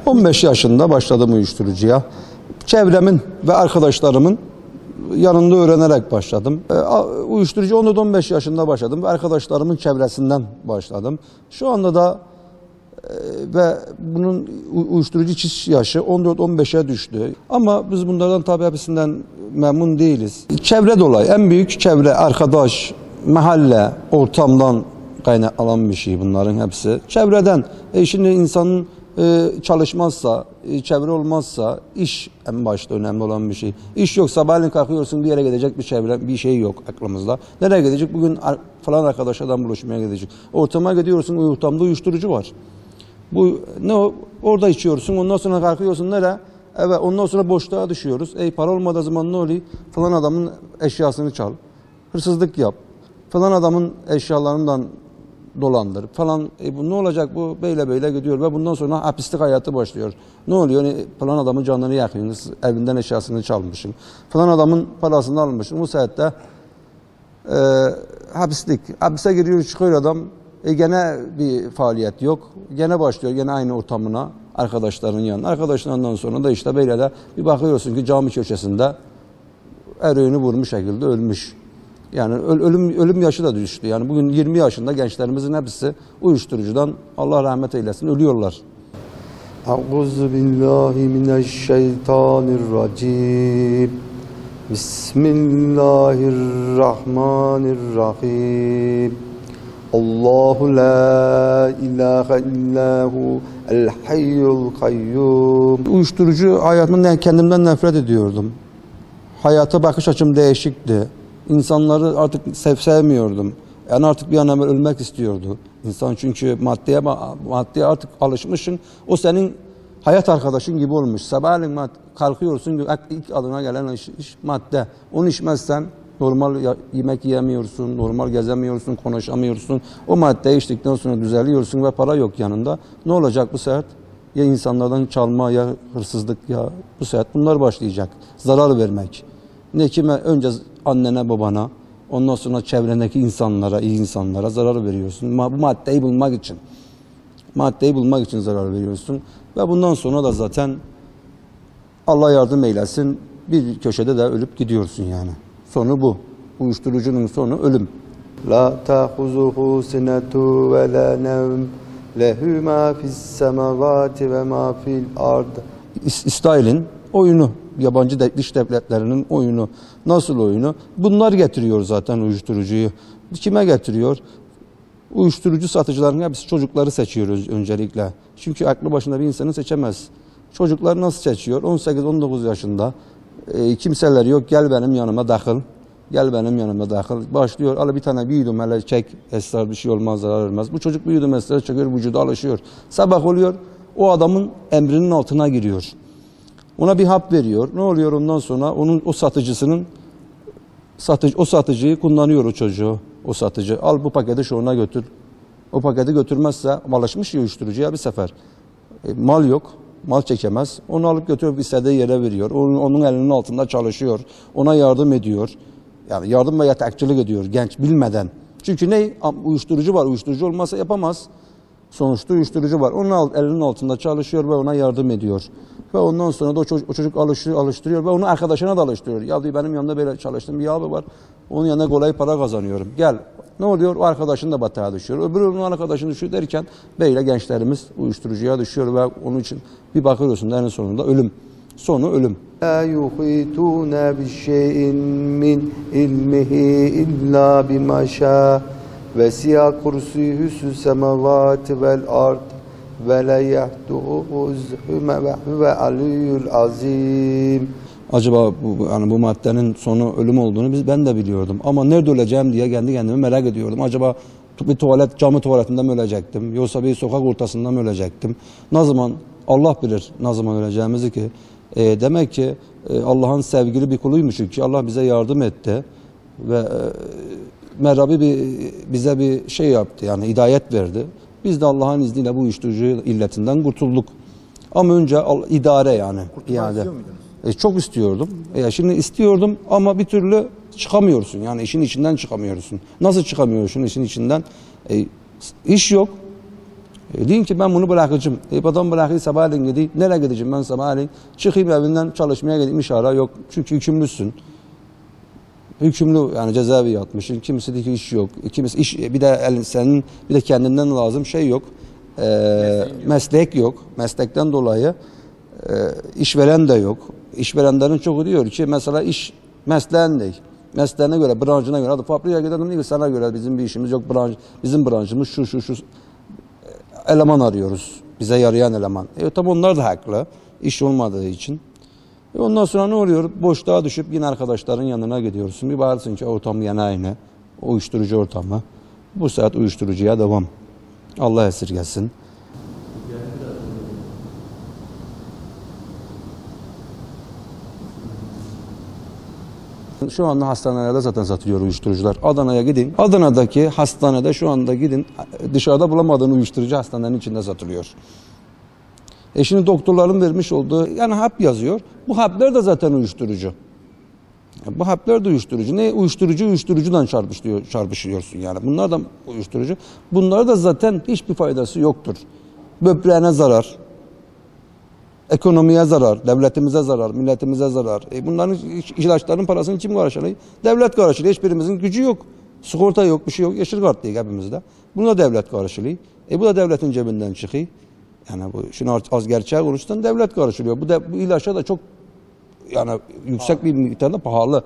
15 yaşında başladım uyuşturucuya. Çevremin ve arkadaşlarımın yanında öğrenerek başladım. Uyuşturucu 14-15 yaşında başladım ve arkadaşlarımın çevresinden başladım. Şu anda da ve bunun uyuşturucu içiş yaşı 14-15'e düştü. Ama biz bunlardan tabii hepsinden memnun değiliz. Çevre dolayı, en büyük çevre, arkadaş, mahalle, ortamdan kaynaklanan bir şey bunların hepsi. Çevreden, şimdi insanın çalışmazsa, çevre olmazsa, iş en başta önemli olan bir şey. İş yok, sabahleyin kalkıyorsun, bir yere gidecek bir çevre, bir şey yok aklımızda. Nereye gidecek? Bugün falan arkadaşlardan buluşmaya gidecek. Ortama gidiyorsun, o ortamda uyuşturucu var. Bu ne o? Orada içiyorsun, ondan sonra kalkıyorsun nereye? Evet, ondan sonra boşluğa düşüyoruz. Para olmadığı zaman ne oluyor? Falan adamın eşyasını çal, hırsızlık yap, falan adamın eşyalarından dolandır falan. Bu ne olacak? Bu böyle gidiyor ve bundan sonra hapislik hayatı başlıyor. Ne oluyor? Falan adamın canını yakıyorsunuz, evinden eşyasını çalmışsın, falan adamın parasını almışsın. Bu saatte hapislik. Hapise giriyor, çıkıyor adam. Gene bir faaliyet yok. Gene başlıyor, gene aynı ortamına, arkadaşların yanına. Arkadaşlarından sonra da işte böyle de bir bakıyorsun ki cami köşesinde eroini vurmuş şekilde ölmüş. Yani ölüm yaşı da düştü. Yani bugün 20 yaşında gençlerimizin hepsi uyuşturucudan, Allah rahmet eylesin, ölüyorlar. Euzubillahimineşşeytanirracim. Bismillahirrahmanirrahim. Allahu la ilahe illahu el hayyul kayyum. Uyuşturucu hayatımdan kendimden nefret ediyordum. Hayata bakış açım değişikti. İnsanları artık sevmiyordum. Yani artık bir an evvel ölmek istiyordu. İnsan çünkü maddeye artık alışmışsın. O senin hayat arkadaşın gibi olmuş. Sabahleyin kalkıyorsun, ilk adına gelen iş madde. Onu içmezsen normal yemek yiyemiyorsun, normal gezemiyorsun, konuşamıyorsun. O maddeyi içtikten sonra düzeliyorsun ve para yok yanında. Ne olacak bu sefer? Ya insanlardan çalma, ya hırsızlık, ya bu sefer bunlar başlayacak. Zarar vermek. Ne kime? Önce annene, babana, ondan sonra çevrendeki insanlara, iyi insanlara zarar veriyorsun. Bu maddeyi bulmak için. Maddeyi bulmak için zarar veriyorsun. Ve bundan sonra da zaten Allah yardım eylesin, bir köşede de ölüp gidiyorsun yani. Sonu bu. Uyuşturucunun sonu ölüm. La ta'khuzuhu sinetu ve la nevm lehu ma fis semavati ve ma fil ard. İsrail'in oyunu, yabancı dış devletlerinin oyunu. Nasıl oyunu? Bunlar getiriyor zaten uyuşturucuyu. Kime getiriyor? Uyuşturucu satıcıların hepsi çocukları seçiyoruz öncelikle. Çünkü aklı başında bir insanı seçemez. Çocuklar nasıl seçiyor? 18-19 yaşında. Kimseler yok, gel benim yanıma dahil. Gel benim yanıma dahil. Başlıyor, al bir tane bir yudum hele çek, esrar bir şey olmaz, zarar vermez. Bu çocuk bir yudum esrar çekiyor, vücuda alışıyor. Sabah oluyor, o adamın emrinin altına giriyor. Ona bir hap veriyor. Ne oluyor ondan sonra? O satıcıyı kullanıyor o çocuğu. O satıcı. Al bu paketi şuna götür. O paketi götürmezse alışmış ya uyuşturucuya bir sefer. Mal yok. Mal çekemez. Onu alıp götürüp istediği yere veriyor. Onun elinin altında çalışıyor. Ona yardım ediyor. Yani yardım ve yatakçılık ediyor genç bilmeden. Çünkü ne? Uyuşturucu var. Uyuşturucu olmazsa yapamaz. Sonuçta uyuşturucu var. Onun elinin altında çalışıyor ve ona yardım ediyor. Ve ondan sonra da o çocuk alıştırıyor ve onu arkadaşına da alıştırıyor. Ya diyor benim yanımda böyle çalıştığım bir abi var. Onun yanına kolay para kazanıyorum. Gel. Ne oluyor? O arkadaşın da batağa düşüyor. Öbürü onun arkadaşını düşüyor derken böyle gençlerimiz uyuşturucuya düşüyor ve onun için bir bakıyorsun en sonunda ölüm. Sonu ölüm. La yuhituna bi şey'in min ilmihi illa bima şa. Vesi'a kursiyuhus semavati vel ard ve la yahduhu zhuma ve huve aliyyul azim. Acaba bu maddenin sonu ölüm olduğunu ben de biliyordum. Ama nerede öleceğim diye kendi kendime merak ediyordum. Acaba bir cami tuvaletinde mi ölecektim? Yoksa bir sokak ortasında mı ölecektim? Ne zaman? Allah bilir ne zaman öleceğimizi ki. Demek ki Allah'ın sevgili bir kuluymuş ki Allah bize yardım etti. Ve Merabbi bize bir şey yaptı, yani hidayet verdi. Biz de Allah'ın izniyle bu uyuşturucu illetinden kurtulduk. Ama önce idare yani. Kurtulmak istiyor muydunuz? Çok istiyordum. Şimdi istiyordum ama bir türlü çıkamıyorsun. Yani işin içinden çıkamıyorsun. Nasıl çıkamıyorsun işin içinden? İş yok. Deyin ki ben bunu bırakacağım. Adam bırakıyor sabahleyin gidiyor. Nereye gideceğim ben sabahleyin? Çıkayım evinden çalışmaya gideyim, işara yok. Çünkü hükümlüsün. Hükümlü yani cezaevi yatmışsın. Kimisi diyor ki iş yok. Kimisi iş, bir de senin bir de kendinden lazım şey yok. Meslek yok. Meslekten dolayı işveren de yok. İşverenlerin çoğu diyor ki mesela iş mesleğin değil. Mesleğine göre, branşına göre. Hadi fabrikaya gidelim diyor ki sana göre bizim bir işimiz yok. Bizim branşımız şu eleman arıyoruz. Bize yarayan eleman. Tabi onlar da haklı. İş olmadığı için. Ondan sonra ne oluyor? Boşluğa düşüp yine arkadaşların yanına gidiyorsun. Bir bağırsın ki ortam yine aynı. Uyuşturucu ortamı. Bu saat uyuşturucuya devam. Allah esirgesin. Şu anda hastanelerde zaten satılıyor uyuşturucular. Adana'ya gidin. Adana'daki hastanede şu anda gidin. Dışarıda bulamadığın uyuşturucu hastanenin içinde satılıyor. Şimdi doktorların vermiş olduğu yani hap yazıyor. Bu haplar da zaten uyuşturucu. Bu haplar da uyuşturucu. Ne uyuşturucudan çarpışıyorsun yani. Bunlar da uyuşturucu. Bunlar da zaten hiçbir faydası yoktur. Böbreğine zarar. Ekonomiye zarar, devletimize zarar, milletimize zarar. Bunların ilaçların parasını kim karşılıyor? Devlet karşılıyor. Hiçbirimizin gücü yok. Sigorta yok, bir şey yok. Yeşil kart değil hepimizde. Bunu da devlet karşılıyor. Bu da devletin cebinden çıkıyor. Yani bu şunu az gerçeği konuştan devlet karşılıyor. Bu ilaçlar da çok yani yüksek bir miktarda pahalı.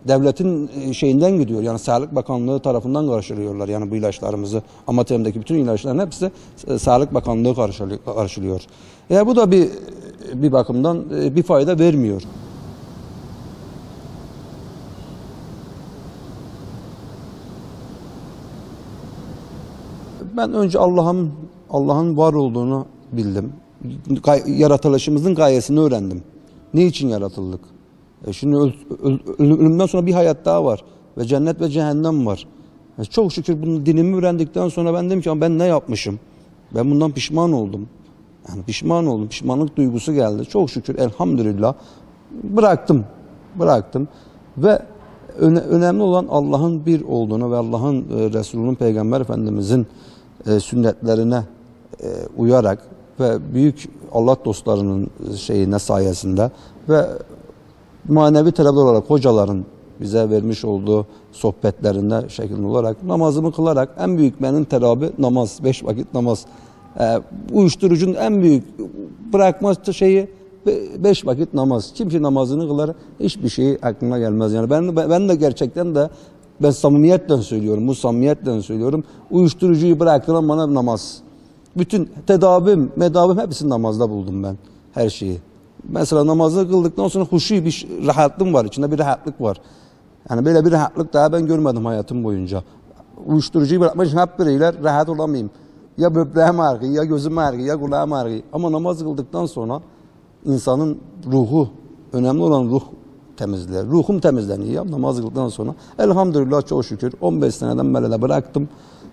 Devletin şeyinden gidiyor. Yani Sağlık Bakanlığı tarafından karşılıyorlar yani bu ilaçlarımızı. Amatörümdeki bütün ilaçların hepsi Sağlık Bakanlığı karşılıyor. Bu da bir bakımdan bir fayda vermiyor. Ben önce Allah'ın var olduğunu bildim. Yaratılışımızın gayesini öğrendim. Niçin yaratıldık? Şimdi ölümden sonra bir hayat daha var. Ve cennet ve cehennem var. Çok şükür bunu dinimi öğrendikten sonra ben dedim ki ben ne yapmışım? Ben bundan pişman oldum. Yani pişman oldum. Pişmanlık duygusu geldi. Çok şükür elhamdülillah bıraktım. Ve önemli olan Allah'ın bir olduğunu ve Allah'ın Resulü'nün Peygamber Efendimizin sünnetlerine uyarak ve büyük Allah dostlarının sayesinde ve manevi talebler olarak hocaların bize vermiş olduğu sohbetlerinde şeklinde olarak namazımı kılarak en büyük benim tedavi namaz, 5 vakit namaz. Uyuşturucunun en büyük bırakma şeyi 5 vakit namaz. Kimse namazını kılar hiçbir şey aklına gelmez. Yani ben de gerçekten de ben samimiyetle söylüyorum. Bu samimiyetle söylüyorum. Uyuşturucuyu bıraktıran bana namaz. Bütün tedavim hepsini namazda buldum ben. Her şeyi. Mesela namazı kıldıktan sonra huşu bir rahatlığım var. İçinde bir rahatlık var. Yani böyle bir rahatlık daha ben görmedim hayatım boyunca. Uyuşturucuyu bırakmak için hep biriyle rahat olamayayım. Ya böbreğim ağrıyor, ya gözüm ağrıyor, ya kulağım ağrıyor. Ama namaz kıldıktan sonra insanın ruhu, önemli olan ruh temizler. Ruhum temizleniyor namaz kıldıktan sonra. Elhamdülillah çok şükür 15 seneden beri de bıraktım.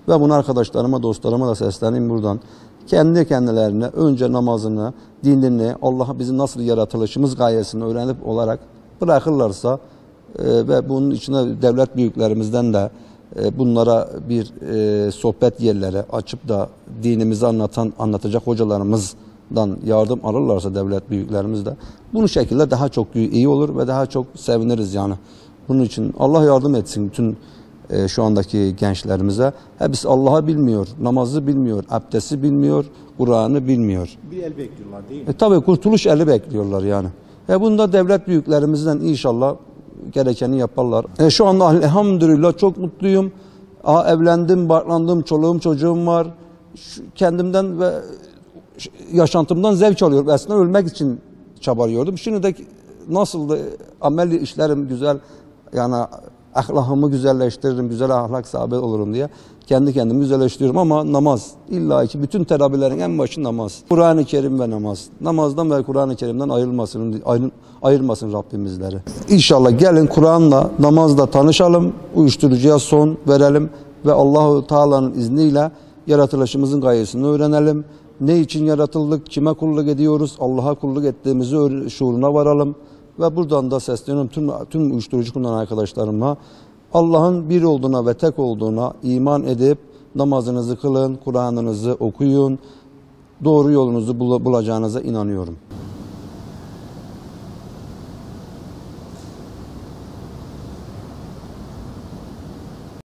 Ve bunu arkadaşlarıma, dostlarıma da sesleneyim buradan. Kendi kendilerine önce namazını, dinini, Allah'a bizim nasıl yaratılışımız gayesini öğrenip olarak bırakırlarsa ve bunun içine devlet büyüklerimizden de bunlara bir sohbet yerleri açıp da dinimizi anlatacak hocalarımızdan yardım alırlarsa devlet büyüklerimiz de bu şekilde daha çok iyi olur ve daha çok seviniriz yani. Bunun için Allah yardım etsin bütün şu andaki gençlerimize. Hepsi Allah'ı bilmiyor, namazı bilmiyor, abdesti bilmiyor, Kur'an'ı bilmiyor. Bir el bekliyorlar değil mi? Tabii kurtuluş eli bekliyorlar yani. Bunda devlet büyüklerimizden inşallah gerekeni yaparlar. Şu anda elhamdülillah çok mutluyum. Evlendim, barklandım, çoluğum çocuğum var. Kendimden ve yaşantımdan zevk alıyorum. Aslında ölmek için çabalıyordum. Şimdi de nasıldı amel işlerim güzel yani ahlakımı güzelleştiririm, güzel ahlak sahibi olurum diye kendi kendimi güzelleştiriyorum ama namaz illa ki bütün teravilerin en başı namaz. Kur'an-ı Kerim ve namaz. Namazdan ve Kur'an-ı Kerim'den ayırmasın Rabbimizleri. İnşallah gelin Kur'an'la, namazla tanışalım, uyuşturucuya son verelim ve Allahu Teala'nın izniyle yaratılışımızın gayesini öğrenelim. Ne için yaratıldık, kime kulluk ediyoruz, Allah'a kulluk ettiğimizi şuuruna varalım. Ve buradan da sesleniyorum tüm uyuşturucu kullanan arkadaşlarıma. Allah'ın bir olduğuna ve tek olduğuna iman edip namazınızı kılın, Kur'an'ınızı okuyun. Doğru yolunuzu bulacağınıza inanıyorum.